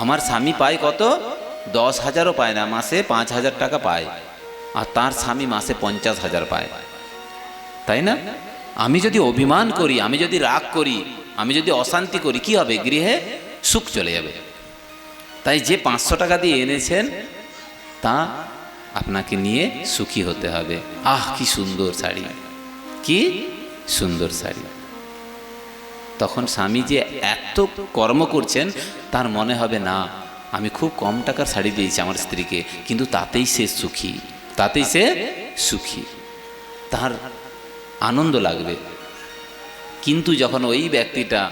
আমার স্বামী পায় কত? 10,000ও পায় না, মাসে 5,000 টাকা পায়, আর তার স্বামী মাসে 50,000 পায়, তাই না? আমি যদি অভিমান করি, আমি যদি রাগ করি, আমি যদি অশান্তি করি, কি হবে? গৃহে সুখ চলে যাবে। তাই যে 500 টাকা দিয়ে এনেছেন তা আপনাকে নিয়ে সুখী হতে হবে। আহ কি সুন্দর শাড়ি, কি সুন্দর শাড়ি। তখন স্বামী যে এত কর্ম করছেন তার মনে হবে না, আমি খুব কম টাকার শাড়ি দিয়েছি আমার স্ত্রীকে, কিন্তু তাতেই সে সুখী, তাতেই সে সুখী, তার আনন্দ লাগবে। কিন্তু যখন ওই ব্যক্তিটা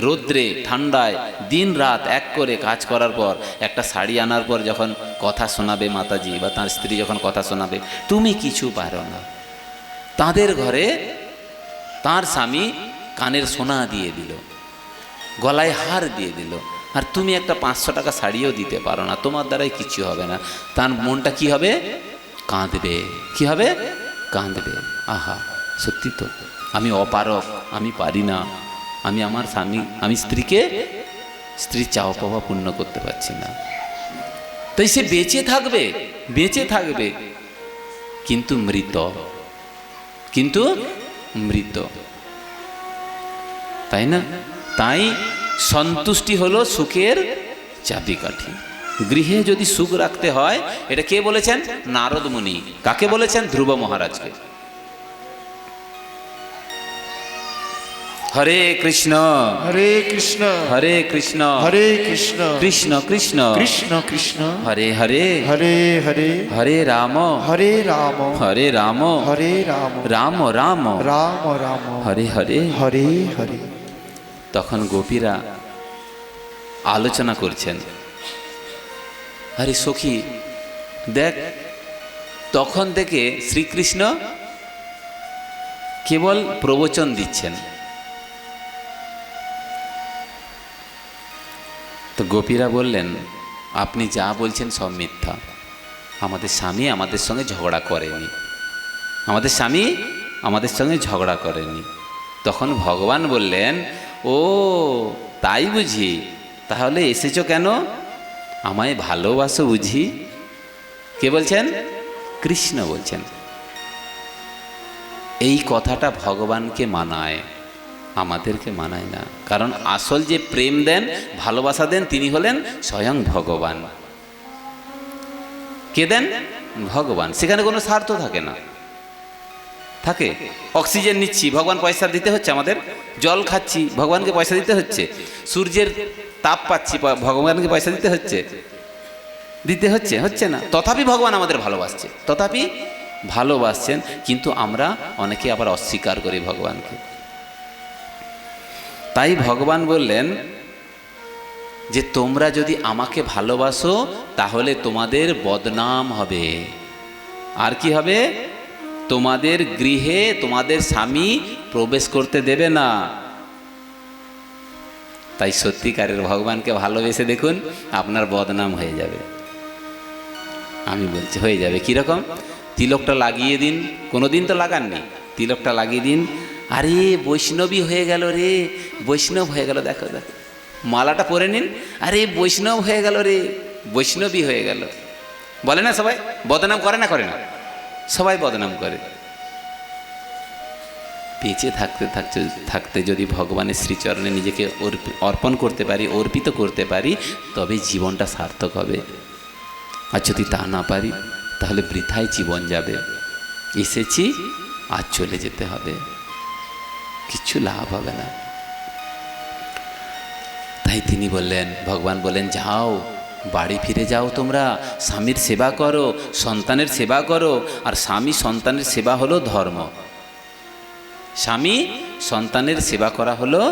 রৌদ্রে ঠান্ডায় দিন রাত এক করে কাজ করার পর একটা শাড়ি আনার পর যখন কথা শোনাবে মাতাজি বা তার স্ত্রী যখন কথা শোনাবে, তুমি কিছু পারো না, তাদের ঘরে তার স্বামী কানের সোনা দিয়ে দিল, গলায় হার দিয়ে দিল, আর তুমি একটা 500 টাকা শাড়িও দিতে পারো না, তোমার দ্বারাই কিছু হবে না, তার মনটা কি হবে? কাঁদবে। কি হবে? কাঁদবে। আহা, সত্যি তো, আমি অপারক, আমি পারি না, আমি আমার স্বামী, আমি স্ত্রীর চাওয়া পাওয়া পূর্ণ করতে পারছি না। তাই সে বেঁচে থাকবে, বেঁচে থাকবে, কিন্তু মৃত, কিন্তু মৃত, তাই না? তাই সন্তুষ্টি হলো সুখের চাবিকাঠি। গৃহে যদি সুখ রাখতে হয়, এটা কে বলেছেন? নারদ মুনি। কাকে বলেছেন? ধ্রুব মহারাজকে। হরে কৃষ্ণ হরে কৃষ্ণ হরে কৃষ্ণ হরে কৃষ্ণ কৃষ্ণ কৃষ্ণ কৃষ্ণ কৃষ্ণ হরে হরে হরে হরে হরে রাম হরে রাম হরে রাম হরে রাম রাম রাম রাম রাম হরে হরে হরে হরে। তখন গোপীরা আলোচনা করছেন, আরে সখী দেখ, তখন থেকে শ্রীকৃষ্ণ কেবল প্রবচন দিচ্ছেন। তো গোপীরা বললেন, আপনি যা বলছেন সব মিথ্যা, আমাদের স্বামী আমাদের সঙ্গে ঝগড়া করেনি, আমাদের স্বামী আমাদের সঙ্গে ঝগড়া করেনি। তখন ভগবান বললেন, ও তাই বুঝি, তাহলে এসেছো কেন? আমায় ভালোবাসো বুঝি? কে বলছেন? কৃষ্ণ বলছেন। এই কথাটা ভগবানকে মানায়, আমাদেরকে মানায় না। কারণ আসল যে প্রেম দেন, ভালোবাসা দেন, তিনি হলেন স্বয়ং ভগবান। কে দেন? ভগবান। সেখানে কোনো স্বার্থ থাকে না। থাকে অক্সিজেন নিচ্ছি, ভগবান পয়সা দিতে হচ্ছে আমাদের, জল খাচ্ছি, ভগবানকে পয়সা দিতে হচ্ছে, সূর্যের তাপ পাচ্ছি, ভগবানকে পয়সা দিতে হচ্ছে, দিতে হচ্ছে? হচ্ছে না। তথাপি ভগবান আমাদের ভালোবাসছে, তথাপি ভালোবাসছেন, কিন্তু আমরা অনেকে আবার অস্বীকার করি ভগবানকে। তাই ভগবান বললেন যে তোমরা যদি আমাকে ভালোবাসো তাহলে তোমাদের বদনাম হবে। আর কি হবে? তোমাদের গৃহে তোমাদের স্বামী প্রবেশ করতে দেবে না। তাই সত্যিকারের ভগবানকে ভালোবেসে দেখুন, আপনার বদনাম হয়ে যাবে। আমি বলছি হয়ে যাবে। কীরকম? তিলকটা লাগিয়ে দিন, কোনো দিন তো লাগাননি, তিলকটা লাগিয়ে দিন, আরে বৈষ্ণবী হয়ে গেল রে, বৈষ্ণব হয়ে গেল, দেখো দেখো, মালাটা পরে নিন, আরে বৈষ্ণব হয়ে গেল রে, বৈষ্ণবী হয়ে গেল। বলে না সবাই? বদনাম করে না? করে না? সবাই বদনাম করে। বেঁচে থাকতে থাকতে থাকতে যদি ভগবানের শ্রীচরণে নিজেকে অর্পণ করতে পারি, অর্পিত করতে পারি, তবে জীবনটা সার্থক হবে। আর যদি তা না পারি তাহলে বৃথায় জীবন যাবে। এসেছি আর চলে যেতে হবে, কিচ্ছু লাভ হবে না। তাই তিনি বললেন, ভগবান বললেন, যাও বাড়ি ফিরে যাও, তোমরা স্বামীর সেবা করো, সন্তানের সেবা করো। আর স্বামী সন্তানের সেবা হলো ধর্ম, স্বামী সন্তানের সেবা করা হলো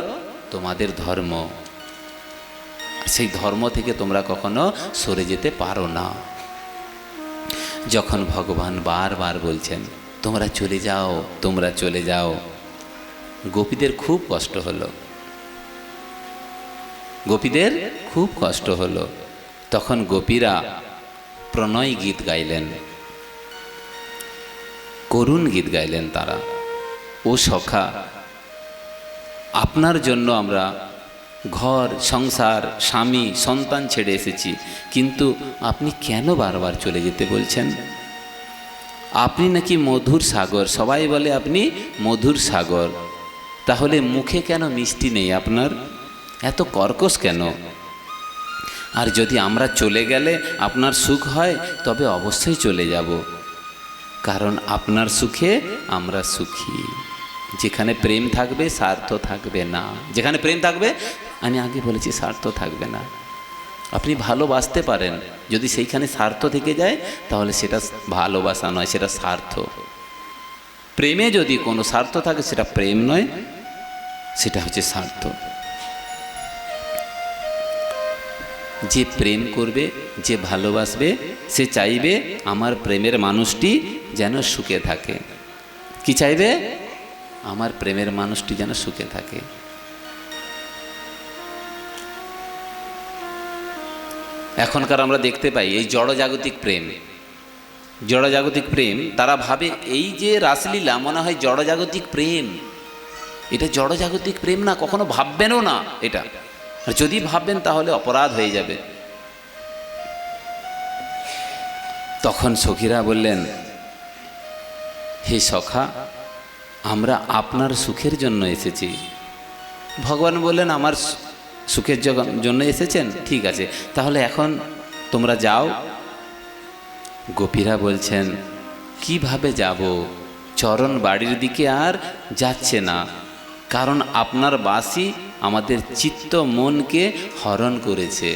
তোমাদের ধর্ম। সেই ধর্ম থেকে তোমরা কখনো সরে যেতে পারো না। যখন ভগবান বারবার বলছেন তোমরা চলে যাও, তোমরা চলে যাও, গোপীদের খুব কষ্ট হলো, গোপীদের খুব কষ্ট হলো। তখন গোপীরা প্রণয় গীত গাইলেন, করুণ গীত গাইলেন তারা। ও সখা, আপনার জন্য আমরা ঘর সংসার স্বামী সন্তান ছেড়ে এসেছি, কিন্তু আপনি কেন বারবার চলে যেতে বলছেন? আপনি নাকি মধুর সাগর, সবাই বলে আপনি মধুর সাগর, তাহলে মুখে কেন মিষ্টি নেই আপনার? এত কর্কশ কেন? আর যদি আমরা চলে গেলে আপনার সুখ হয়, তবে অবশ্যই চলে যাব, কারণ আপনার সুখে আমরা সুখী। যেখানে প্রেম থাকবে স্বার্থ থাকবে না, যেখানে প্রেম থাকবে, আমি আগে বলেছি, স্বার্থ থাকবে না। আপনি ভালোবাসতে পারেন, যদি সেইখানে স্বার্থ থেকে যায় তাহলে সেটা ভালোবাসা নয়, সেটা স্বার্থ। প্রেমে যদি কোনো স্বার্থ থাকে সেটা প্রেম নয়, সেটা হচ্ছে স্বার্থ। যে প্রেম করবে, যে ভালোবাসবে, সে চাইবে আমার প্রেমের মানুষটি যেন সুখে থাকে। কি চাইবে? আমার প্রেমের মানুষটি যেন সুখে থাকে। এখনকার আমরা দেখতে পাই এই জড়জাগতিক প্রেম, জড়জাগতিক প্রেম, তারা ভাবে এই যে রাসলীলা মনে হয় জড়জাগতিক প্রেম। এটা জড়জাগতিক প্রেম না, কখনো ভাববেনও না এটা। আর যদি ভাববেন তাহলে অপরাধ হয়ে যাবে। তখন সখীরা বললেন, হে সখা, আমরা আপনার সুখের জন্য এসেছি। ভগবান বললেন, আমার সুখের জন্য এসেছেন, ঠিক আছে, তাহলে এখন তোমরা যাও। গোপীরা বলছেন, কিভাবে যাব? চরণ বাড়ির দিকে আর যাচ্ছে না, কারণ আপনার বাঁশি আমাদের চিত্ত মনকে হরণ করেছে।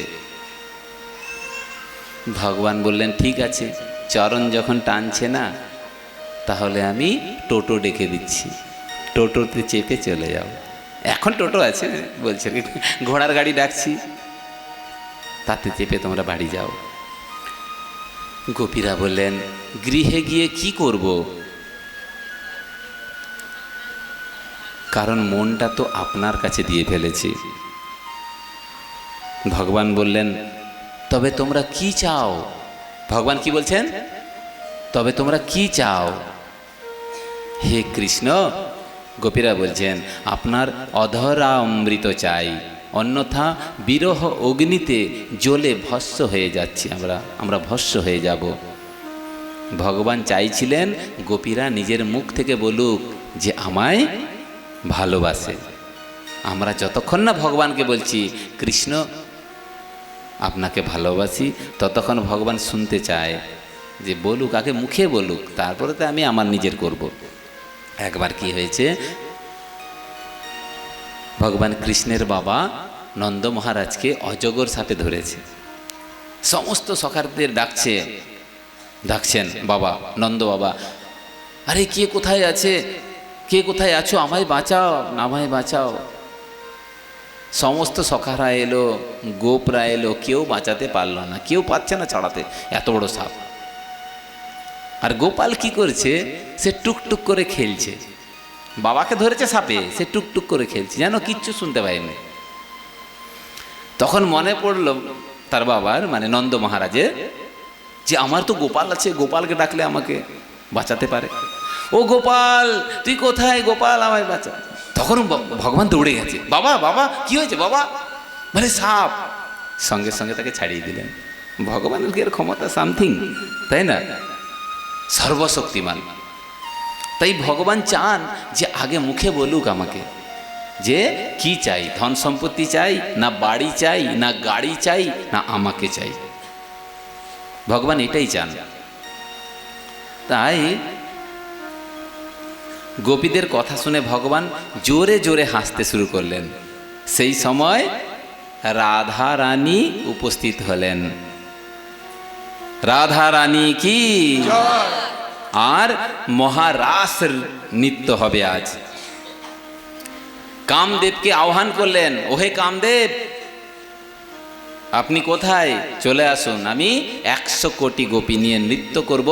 ভগবান বললেন, ঠিক আছে, চরণ যখন টানছে না, তাহলে আমি টোটো ডেকে দিচ্ছি, টোটোতে চেপে চলে যাও। এখন টোটো আছে, বলছে ঘোড়ার গাড়ি ডাকছি, তাতে চেপে তোমরা বাড়ি যাও। গোপীরা বললেন, গৃহে গিয়ে কি করব? কারণ মনটা তো আপনার কাছে দিয়ে ফেলেছি। ভগবান বললেন, তবে তোমরা কি চাও? ভগবান কি বলছেন? তবে তোমরা কি চাও? হে কৃষ্ণ, গোপীরা বলছেন, আপনার অধরা অমৃত চাই, অন্যথা বিরহ অগ্নিতে জ্বলে ভস্ম হয়ে যাচ্ছি, আমরা ভস্ম হয়ে যাব। ভগবান চাইছিলেন গোপীরা নিজের মুখ থেকে বলুক যে আমায় ভালোবাসে। আমরা যতক্ষণ না ভগবানকে বলছি কৃষ্ণ আপনাকে ভালোবাসি, ততক্ষণ ভগবান শুনতে চায় যে বলুক, আগে মুখে বলুক, তারপরে তো আমি আমার নিজের করব। একবার কি হয়েছে, ভগবান কৃষ্ণের বাবা নন্দ মহারাজকে অজগর সাপে ধরেছে। সমস্ত সখারদের ডাকছেন বাবা, নন্দ বাবা, আরে কে কোথায় আছে, কে কোথায় আছো, আমায় বাঁচাও, আমায় বাঁচাও। সমস্ত সখারা এলো, গোপরা এলো, কেউ বাঁচাতে পারলো না, কেউ পাচ্ছে না ছাড়াতে, এত বড় সাপ। আর গোপাল কি করছে, সে টুকটুক করে খেলছে। বাবাকে ধরেছে সাপে, সে টুকটুক করে খেলছে, যেন কিচ্ছু শুনতে পায়নি। তখন মনে পড়লো তার বাবার, মানে নন্দ মহারাজের, যে আমার তো গোপাল আছে, গোপালকে ডাকলে আমাকে বাঁচাতে পারে। ও গোপাল, তুই কোথায়? গোপাল, আমায় বাঁচা। তখন ভগবান দৌড়ে গেছে, বাবা বাবা কি হয়েছে বাবা? মানে সাপ। সঙ্গে সঙ্গে তাকে ছাড়িয়ে দিলেন। ভগবানের কি এর ক্ষমতা সামথিং, তাই না? সর্বশক্তিমান। তাই ভগবান চান যে আগে মুখে বলুক আমাকে যে কি চাই, ধন সম্পত্তি চাই না বাড়ি চাই না গাড়ি চাই না আমাকে চাই। ভগবান এটাই চান। তাই গোপীদের কথা শুনে ভগবান জোরে জোরে হাসতে শুরু করলেন। সেই সময় রাধা রানী উপস্থিত হলেন। রাধা রানী কি, আর মহারাস নৃত্য হবে আজ। কামদেবকে আহ্বান করলেন, ওহে কামদেব, আপনি কোথায়? চলে আসুন, আমি 100 কোটি গোপী নিয়ে নৃত্য করব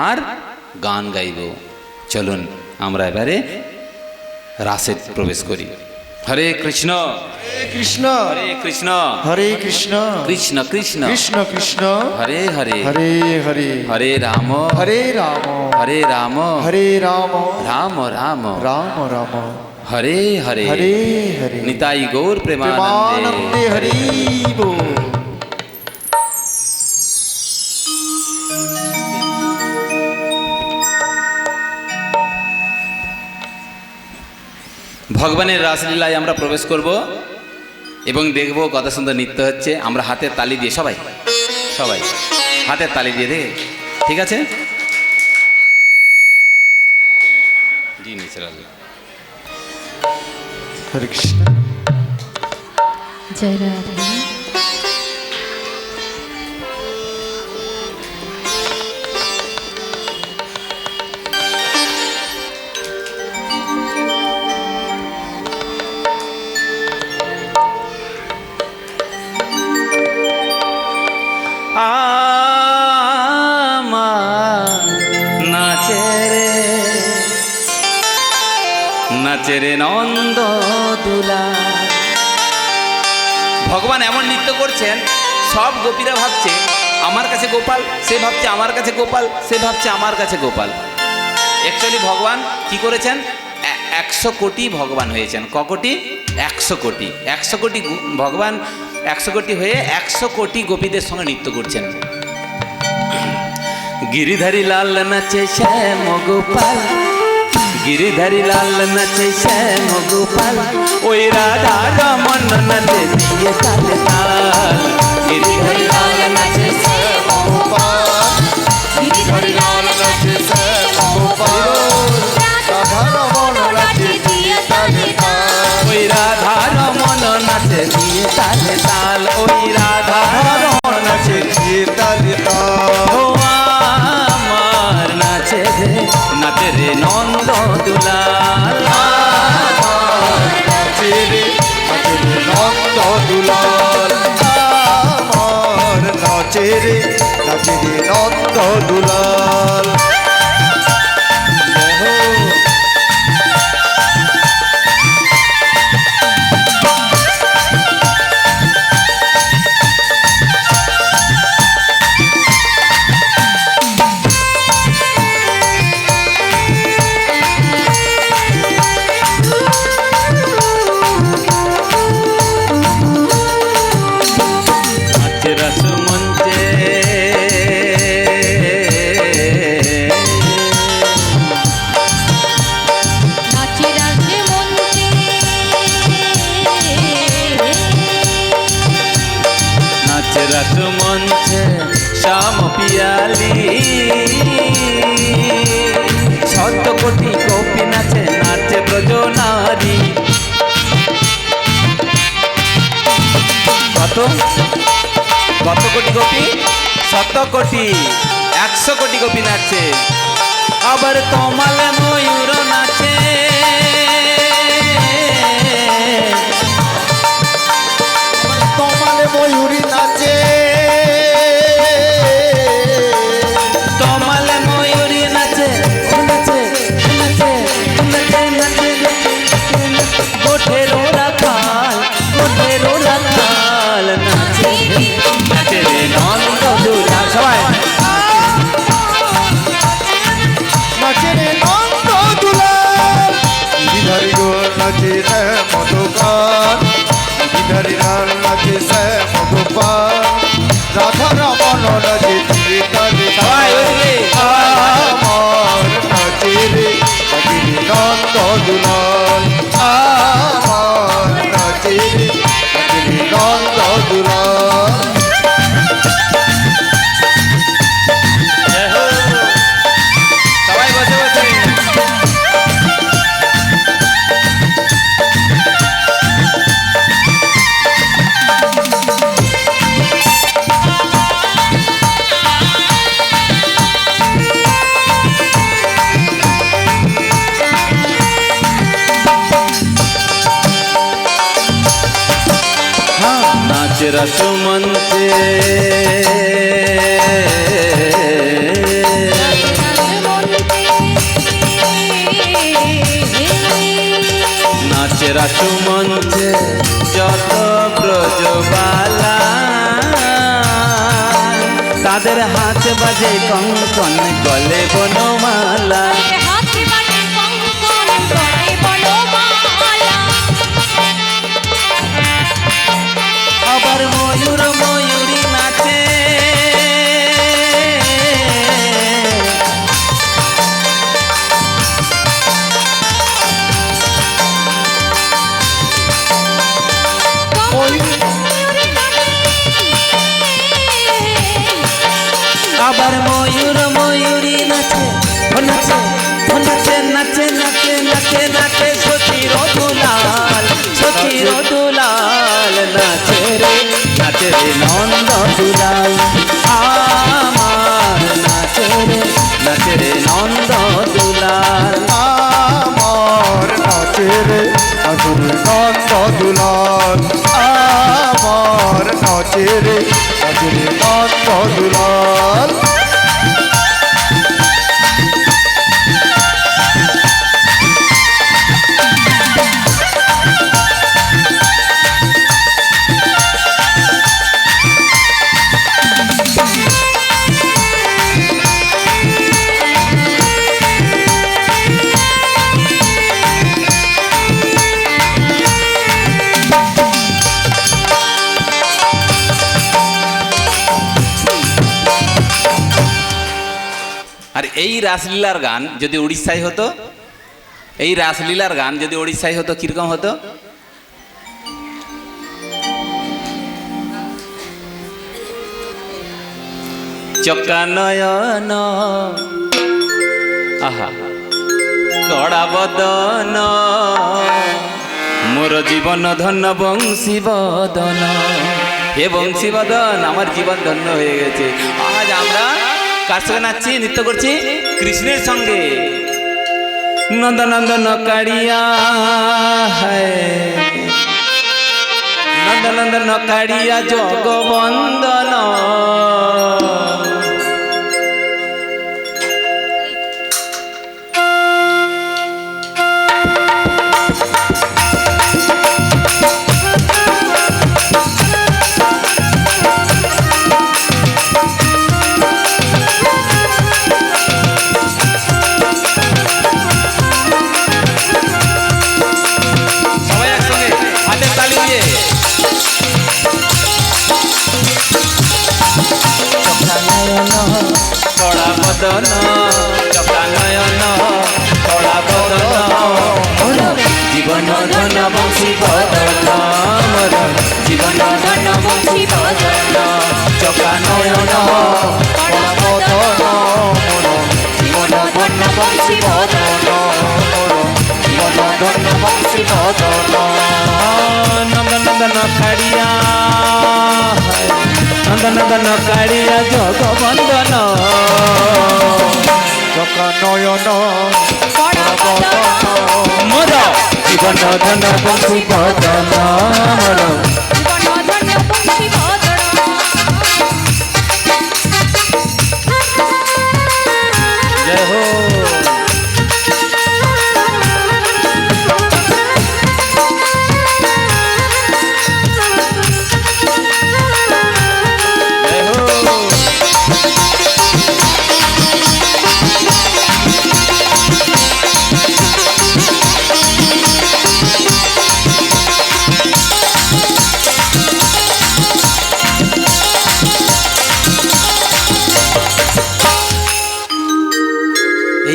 আর গান গাইব। চলুন আমরা এবারে রাসে প্রবেশ করি। হরে কৃষ্ণ কৃষ্ণ হরে কৃষ্ণ হরে কৃষ্ণ কৃষ্ণ কৃষ্ণ কৃষ্ণ কৃষ্ণ হরে হরে হরে হরে হরে রাম হরে রাম হরে রাম হরে রাম রাম রাম রাম রাম হরে হরে হরে হরে নিতাই গৌর প্রেমানন্দে প্রেমানন্দে হরি বল। ভগবানের রাসলীলায় আমরা প্রবেশ করব এবং দেখব কত সুন্দর নৃত্য হচ্ছে। আমরা হাতের তালি দিয়ে সবাই সবাই হাতের তালি দিয়ে দেখে, ঠিক আছে? জি ন্যাচারাল। হরে কৃষ্ণ। জয় রাধে। নাচে রে নন্দ দুলা। ভগবান এমন নৃত্য করছেন, সব গোপীরা ভাবছে আমার কাছে গোপাল, সে ভাবছে আমার কাছে গোপাল, সে ভাবছে আমার কাছে গোপাল। অ্যাকচুয়ালি ভগবান কি করেছেন? 100 কোটি ভগবান হয়েছেন। ক কোটি? 100 কোটি। 100 কোটি ভগবান 100 কোটি হয়ে 100 কোটি গোপীদের সঙ্গে নৃত্য করছেন। গিরিধারী লাল নাচে শ্যাম গোপাল, গিরিধারী লাল নাচে শ্যাম গোপাল, ওই রাধা রমন নাচে দিয়ে তালে তাল। গিরিধারী লাল নাচে শ্যাম গোপাল, গিরিধারী লাল নাচে শ্যাম গোপাল, রাধা রমন নাচে দিয়ে তালে তাল। ওই রাধা রমন নাচে দিয়ে তালে তাল, ওই রাধা রমন নাচে দিয়ে তালে তাল। ও আমার নাচে রে নন্দ দুলাল। নাচে রে নন্দ দুলাল, আমার নাচে রে নন্দ দুলাল। মঞ্চে শ্যাম পিয়ালি, 100 কোটি গোপী নাচে, নাচে ব্রজ নারী। কত কত কোটি গোপী? 100 কোটি। 100 কোটি গোপী নাচে। আবার তমালে ময়ূর নাচে, তমালে ময়ূরী নাচে, তমালে ময়ূরী নাচে, নাচে নাচে নাচে নাচে গোঠেরো রাখাল, গোঠেরো রাখাল নাচে, নাচে রে নন্দ দুলাল। সবাই নাচে রে নন্দ দুলাল। গিরিধারী গোল নাচে শ্যাম গোপাল, গিরিধারী লাল নাচে শ্যাম গোপাল, রাধা রমন নাচে দিয়ে তালে সবাই তাল। ওইদিকে। আমার নাচে রে নন্দ দুলাল, আমার নাচে রে নন্দ দুলাল। সবাই বসে বসে নাচে রসমন্তে, নাচে রসমন্তে যত ব্রজবালা, তাদের হাত বাজে কঙ্কন গলে বনমালা। নাচে ও নাচে নাচে নাচে নাচে নাচে সখীর দুলাল সখীর দুলাল নাচে রে নন্দ দুলাল আমার নাচে রে নন্দ দুলাল আমার নাচে রে নন্দ দুলাল আমার নাচে রে নন্দ দুলাল আর এই রাসলীলার গান যদি উড়িষ্যায় হতো, এই রাসলীলার গান যদি উড়িষ্যায় হতো কিরকম হতো? চকা নয়ন আহা কড়া বদন মোর জীবন ধন্য বংশী বদন। হে বংশী বদন, আমার জীবন ধন্য হয়ে গেছে। আজ আমরা কার সঙ্গে নাচছি, নৃত্য করছি? কৃষ্ণের সঙ্গে। নন্দনন্দন কাড়িয়া নন্দনন্দন কাড়িয়া জগবন্দন বদন চকা নয়ন কড়া বদন মোর জীবন ধন বংশী বদন মোর জীবন ধন বংশী বদন চকা নয়ন কড়া বদন মোর জীবন ধন বংশী বদন মোর জীবন ধন বংশী বদন। নন্দনন্দন কাড়িয়া নন্দনন্দন কাড়িয়া জগবন্দন চকা নয়ন মোর জীবন ধন বংশী বদন মোর জয় হো।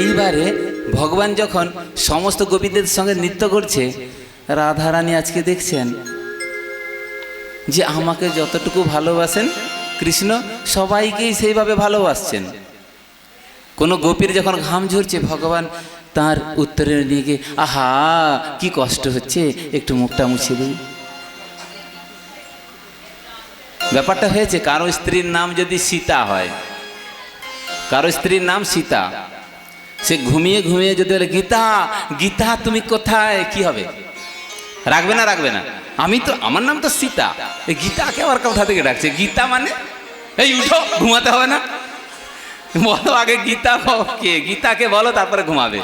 এইবারে ভগবান যখন সমস্ত গোপীদের সঙ্গে নৃত্য করছে, রাধারানী আজকে দেখছেন যে আমাকে যতটুকু ভালোবাসেন কৃষ্ণ সবাইকেই সেইভাবে ভালোবাসছেন। কোনো গোপীর যখন ঘাম ঝরছে ভগবান তার উত্তরে নিয়ে গিয়ে আহা কি কষ্ট হচ্ছে, একটু মুখটা মুছে দিই। ব্যাপারটা হয়েছে কারো স্ত্রীর নাম যদি সীতা হয়, কারো স্ত্রীর নাম সীতা, সে ঘুমিয়ে ঘুমিয়ে যদি বলে গীতা গীতা তুমি কোথায়, কি হবে? রাখবে না রাখবে না? আমি তো আমার নাম তো সীতা, এই গীতাকে আবার কোথা থেকে ডাকছে? গীতা মানে এই উঠো, ঘুমাতে হবে না? বলো আগে গীতা কে, গীতাকে বলো তারপরে ঘুমাবে।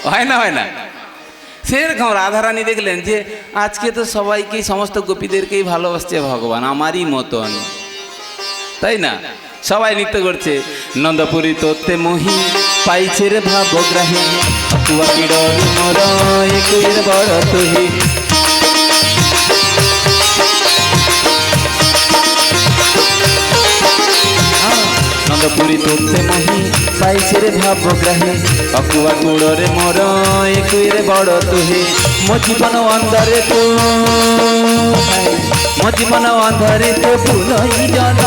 হয় না হয় না? সেরকম রাধারানী দেখলেন যে আজকে তো সবাইকেই সমস্ত গোপীদেরকেই ভালোবাসছে ভগবান আমারই মতন, তাই না? সবাই নৃত্য করছে। নন্দপুরী তোতে মহি পাইছে রে ভাবগ্রাহী তুয়া কিড়র মোর একের বড় তুহি। নন্দপুরী তোতে মহি পাইছে রে ভাবগ্রাহী অকুয়া কুড়রে মোর একের বড় তুহি। মো জীবন অন্ধরে তো মো জীবন অন্ধরে তো ভুলই জন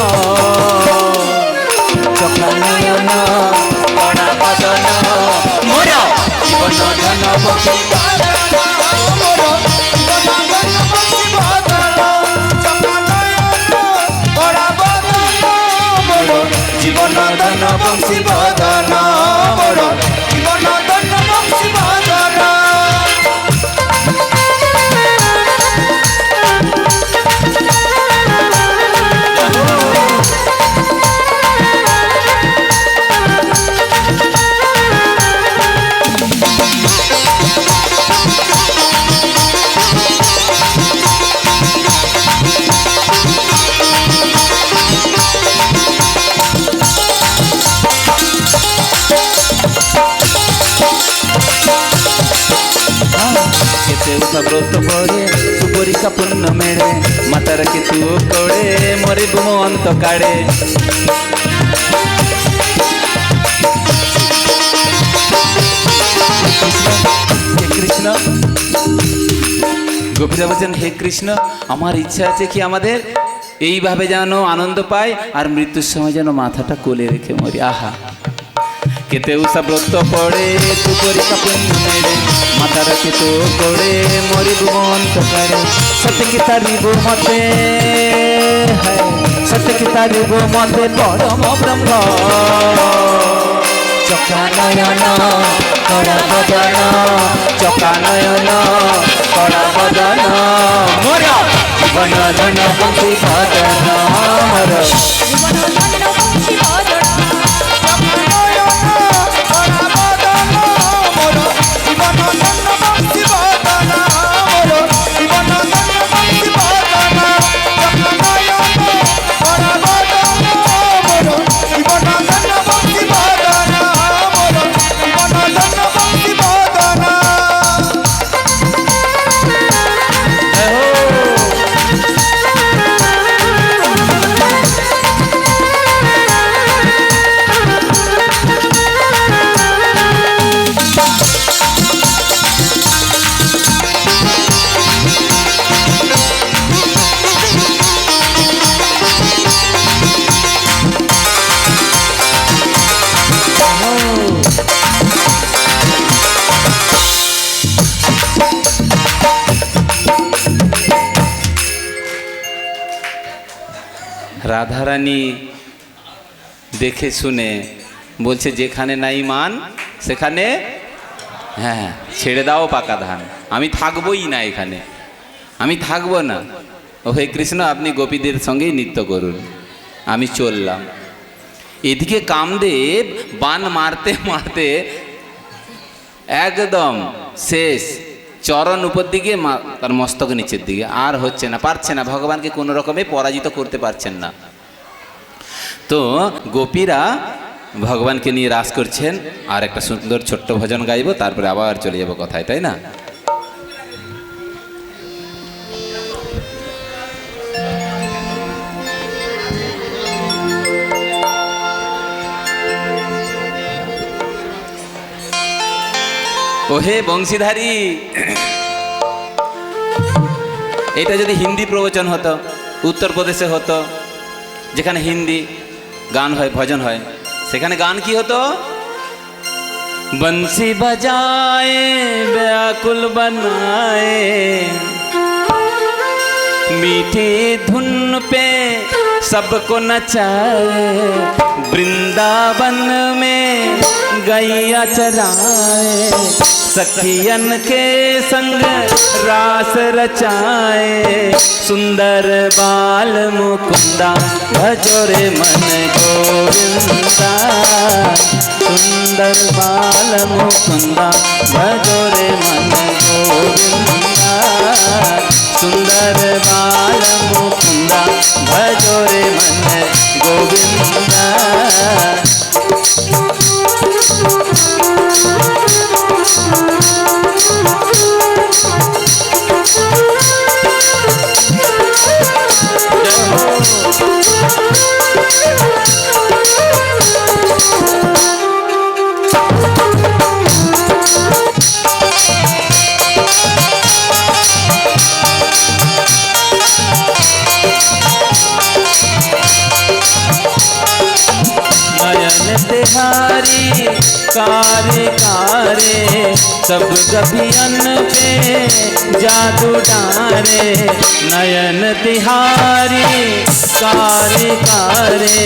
চকা নয়ন বংশী বাজানা মোর জীবন ধন্য বংশী বাজানা চকা নয়ন করা বদনা মোর জীবন ধন্য বংশী বাজানা মোর জীবন ধন্য বংশী বাজানা কেতে উঠা ব্রত পড়ে সুপরিকা পুণ্য মেড়ে মাতার কেতু কোড়ে মরিব অন্ত কাড়ে হে কৃষ্ণ গোপীরা বলছেন হে কৃষ্ণ আমার ইচ্ছা আছে কি আমাদের এইভাবে যেন আনন্দ পায় আর মৃত্যুর সময় যেন মাথাটা কোলে রেখে মরি আহা কেতে উষা ব্রত পড়ে সুপরিকা পুণ্য মেড়ে মাতার কেতু কোড়ে মরিব অন্ত কাড়ে সত্য কি তারিব মতে সত্য কি তারিব মতে পরম ব্রহ্ম চকা নয়ন করা বদনা চকা নয়ন করা বদনা মোর জীবন ধন্য বংশী বাজানা মোর জীবন ধন্য বংশী বাজানা চকা নয়ন করা বদনা মোর জীবন ধন্য বংশী বাজানা মোর জীবন ধন্য বংশী বাজানা চকা নয়ন করা বদনা মোর জীবন ধন্য বংশী বাজানা মোর জীবন ধন্য বংশী বাজানা রাধারানী দেখে শুনে বলছে যেখানে নাই মান সেখানে হ্যাঁ ছেড়ে দাও পাকা ধান আমি থাকবোই না এখানে আমি থাকবো না ও হে কৃষ্ণ আপনি গোপীদের সঙ্গেই নৃত্য করুন আমি চললাম এদিকে কামদেব বান মারতে মারতে একদম শেষ চরণ উপর দিকে তার মস্তক নিচের দিকে আর হচ্ছে না পারছে না ভগবানকে কোনো রকমে পরাজিত করতে পারছেন না তো গোপীরা ভগবানকে নিয়ে রাস করছেন আর একটা সুন্দর ছোট্ট ভজন গাইবো তারপরে আবার চলে যাবো কথায় তাই না ওহে বংশীধারী এটা যদি হিন্দি প্রবচন হতো উত্তরপ্রদেশে হতো যেখানে হিন্দি গান হয় ভজন হয় সেখানে গান কি হতো बंसी बजाए व्याकुल बनाए मीठी धुन पे सबको नचाए वृंदावन में गैया चराए सखियन के संग रास रचाए सुंदर बाल मुकुंदा भजोरे मन गोविंदा सुंदर बाल मुकुंदा भजोरे मन गोविंदा सुंदर बाल मुकुंदा भजोरे मन गोविंदा तिहारी कारे कारे सब गभियन पे जादू डारे नयन तिहारी कारे कारे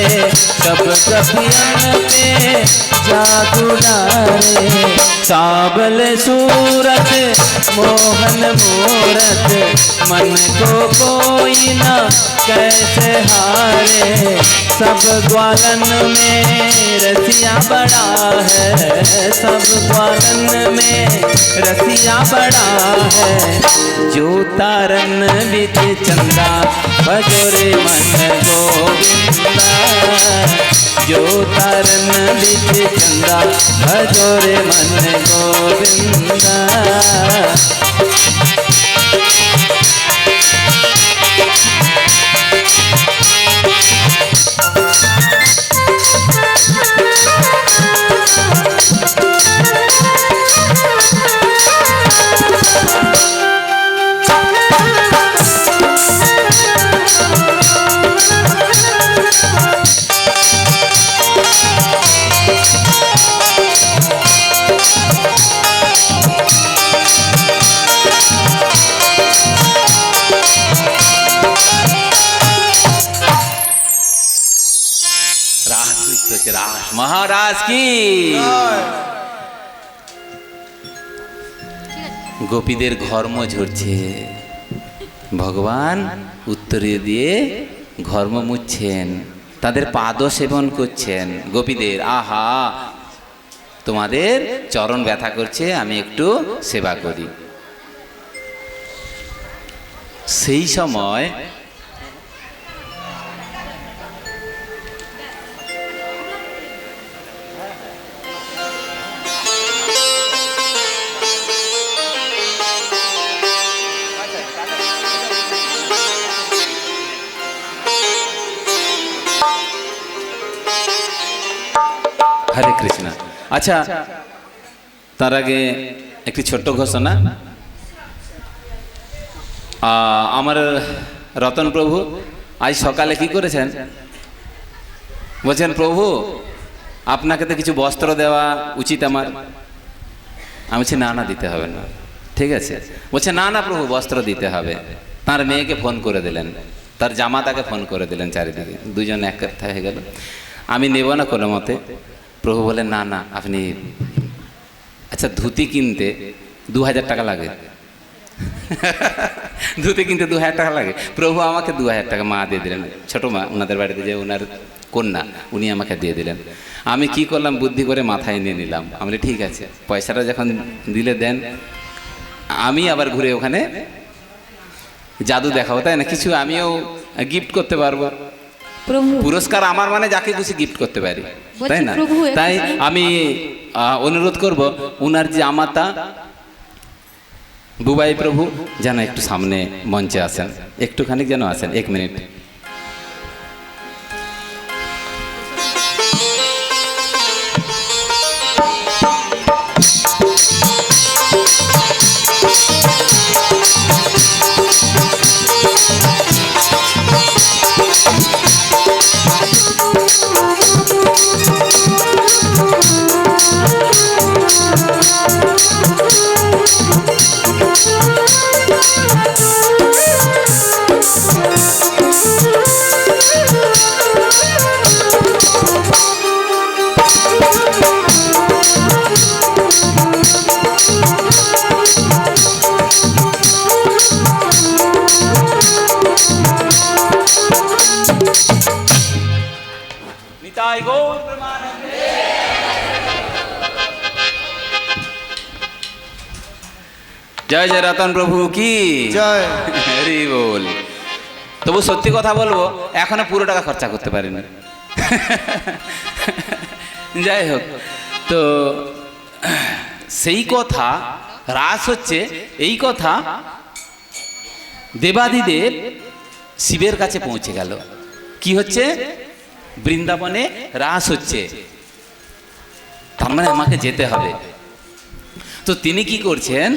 सब गभियन पे जादू डारे साबल सूरत मोहन मूरत मन को कोई ना कैसे हारे सब ग्वालन में रसिया बड़ा है सब ग्वालन में रसिया बड़ा है जो तारन बिच चंदा भजोरे मन गोविंदा जो तारन बिच चंदा भजोरे मन गोविंदा রাস মহারাজ কি গোপীদের ঘর্ম ঝরছে ভগবান উত্তরে দিয়ে ঘর্ম মুছছেন তাদের পাদ সেবন করছেন গোপীদের আহা তোমাদের চরণ ব্যথা করছে আমি একটু সেবা করি সেই সময় হরে কৃষ্ণ আচ্ছা তার আগে একটি ছোট্ট ঘোষণা আমার রতন প্রভু আজ সকালে কি করেছেন বলছেন প্রভু আপনাকে তো কিছু বস্ত্র দেওয়া উচিত আমার আমি বলছি না না দিতে হবে না ঠিক আছে বলছে না না প্রভু বস্ত্র দিতে হবে তার মেয়েকে ফোন করে দিলেন তার জামাতাকে ফোন করে দিলেন চারিদিকে দুজন এক কথা হয়ে গেল আমি নেব না কোনো মতে প্রভু বলেন না না আপনি আচ্ছা ধুতি কিনতে 2000 টাকা লাগে ধুতি কিনতে 2000 টাকা লাগে প্রভু আমাকে 2000 টাকা মা দিয়ে দিলেন ছোট মা ওনাদের বাড়িতে যে ওনার কন্যা উনি আমাকে দিয়ে দিলেন আমি কি করলাম বুদ্ধি করে মাথায় নিয়ে নিলাম আমি ঠিক আছে পয়সাটা যখন দিলে দেন আমি আবার ঘুরে ওখানে জাদু দেখাবো তাই না কিছু আমিও গিফট করতে পারবো প্রভু পুরস্কার আমার মানে যাকে খুশি গিফট করতে পারি তাই না প্রভু, তাই আমি অনুরোধ করব উনার যে আমাতা বুবাই প্রভু যেন একটু সামনে মঞ্চে আসেন একটুখানি যেন আসেন 1 মিনিট নিতাই গৌর প্রেমানন্দে জয় জয় রতন প্রভু কি জয় হরি বল তবু সত্যি কথা বলবো এখনো পুরো টাকা খরচা করতে পারিনি যাই হোক তো সেই কথা রাস হচ্ছে এই কথা দেবাদিদেব শিবের কাছে পৌঁছে গেল কি হচ্ছে বৃন্দাবনে রাস হচ্ছে তার মানে আমাকে যেতে হবে তো তিনি কি করছেন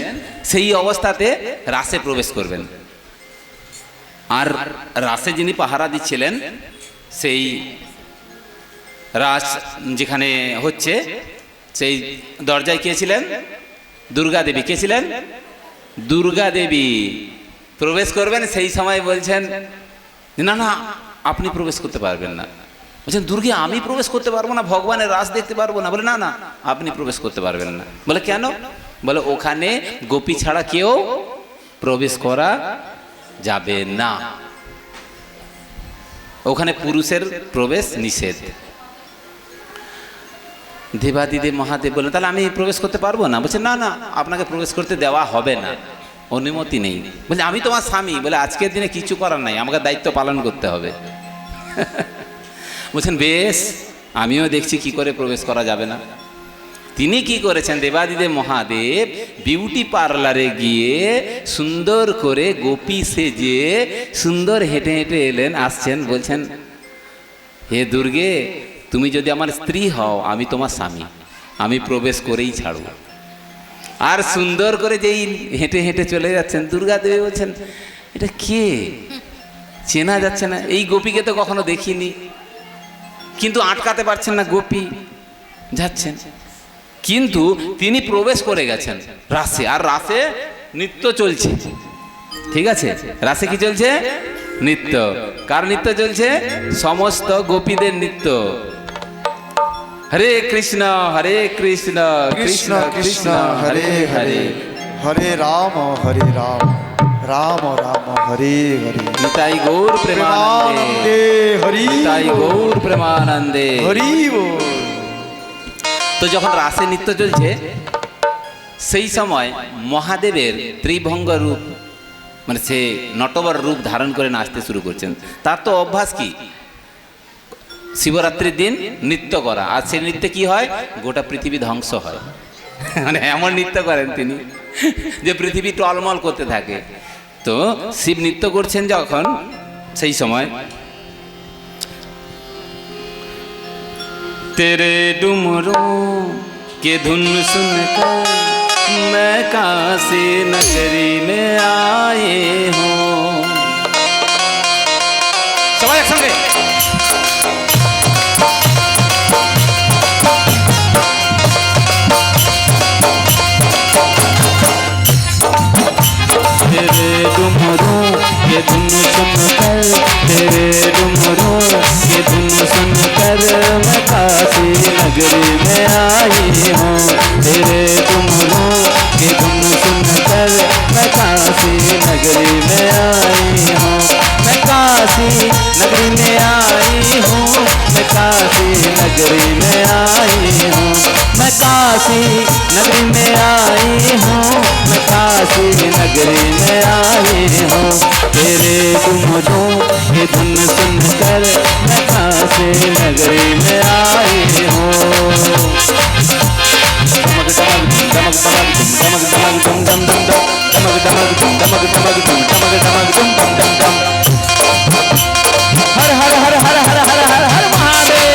সেই অবস্থাতে রাসে প্রবেশ করবেন আর রাসে যিনি পাহারা দিচ্ছিলেন সেই রাস যেখানে হচ্ছে সেই দরজায় কে ছিলেন? দুর্গা দেবী। কে ছিলেন? দুর্গা দেবী। প্রবেশ করবেন, সেই সময় বলছেন না না আপনি প্রবেশ করতে পারবেন না। বলছেন দুর্গা আমি প্রবেশ করতে পারবো না, ভগবানের রাস দেখতে পারবো না। বলে না না আপনি প্রবেশ করতে পারবেন না। বলে কেন? বলে ওখানে গোপী ছাড়া কেউ প্রবেশ করা যাবে না, ওখানে পুরুষের প্রবেশ নিষেধ। দেবাদিদেব মহাদেব বলেন তাহলে আমি প্রবেশ করতে পারবো না? বলছে না না আপনাকে প্রবেশ করতে দেওয়া হবে না, অনুমতি নেই। বলছে আমি তোমার স্বামী। বলে আজকের দিনে কিছু করার নাই, আমাকে দায়িত্ব পালন করতে হবে। বলছেন বেশ, আমিও দেখছি কি করে প্রবেশ করা যাবে না। তিনি কি করেছেন? দেবাদিদেব মহাদেব বিউটি পার্লারে গিয়ে সুন্দর করে গোপী সেজে সুন্দর হেঁটে হেঁটে এলেন, আসছেন, বলছেন হে দুর্গে তুমি যদি আমার স্ত্রী হও আমি তোমার স্বামী, আমি প্রবেশ করেই ছাড়ব। আর সুন্দর করে যেই হেঁটে হেঁটে চলে যাচ্ছেন, দুর্গা দেবী বলছেন এটা কে? চেনা যাচ্ছে না, এই গোপীকে তো কখনো দেখিনি। কিন্তু আটকাতে পারছেন না, গোপী যাচ্ছেন। কিন্তু তিনি প্রবেশ করে গেছেন রাসে, আর রাসে নৃত্য চলছে। ঠিক আছে, রাসে কি চলছে? নৃত্য। কার নৃত্য চলছে? সমস্ত গোপীদের নৃত্য। হরে কৃষ্ণ কৃষ্ণ কৃষ্ণ হরে হরে, হরে রাম রাম রাম হরে হরে। নিতাই গৌর প্রেমানন্দে, হরি নিতাই গৌর প্রেমানন্দে, হরি বল। তো যখন রাসে নৃত্য চলছে সেই সময় মহাদেবের ত্রিভঙ্গ রূপ, মানে সে নটবর রূপ ধারণ করে নাচতে শুরু করছেন। তার তো অভ্যাস কি শিবরাত্রির দিন নৃত্য করা, আর সেই নৃত্যে কি হয়? গোটা পৃথিবী ধ্বংস হয়। মানে এমন নৃত্য করেন তিনি যে পৃথিবী টলমল করতে থাকে। তো শিব নৃত্য করছেন যখন, সেই সময় तेरे डुमरों के धुन सुनकर मैं काशी नगरी में आए हूँ। सबाई एकसंगे तेरे डुमरों के धुन सुनकर, तेरे डुमरों के धुन सुनकर मैं काशी नगरी में आई हूँ। तेरे डुमरों के धुन सुनकर मैं काशी नगरी में आई हूँ। मैं काशी नगरी में आई हूँ, मैं काशी नगरी में आई हूँ। मैं काशी नगरी में आई हूँ, मैं काशी नगरी में आई हूँ। तेरे डुमरों के धुन सुनकर मैं काशी नगरी में आई हूँ। डमक डमक डमक डमक डमक डम डम डम डम, डमक डमक डमक डमक डम डमक डमक डम डम डम डम। हर हर हर हर हर हर हर हर महादेव।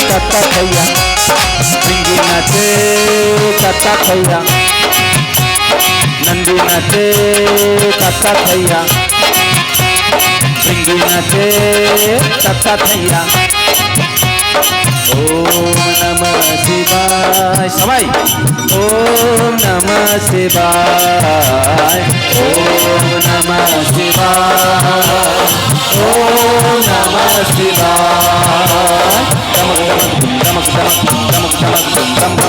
कत्ता खैया, सिंगी नाचे कत्ता खैया, नंदी नाचे कत्ता खैया, सिंगी नाचे कत्ता खैया। ओम नमः शिवाय, सबाई ओम नमः शिवाय, ओम नमः शिवाय, ओम नमः शिवाय। डमक डमक डमक डमक डमक डमक डम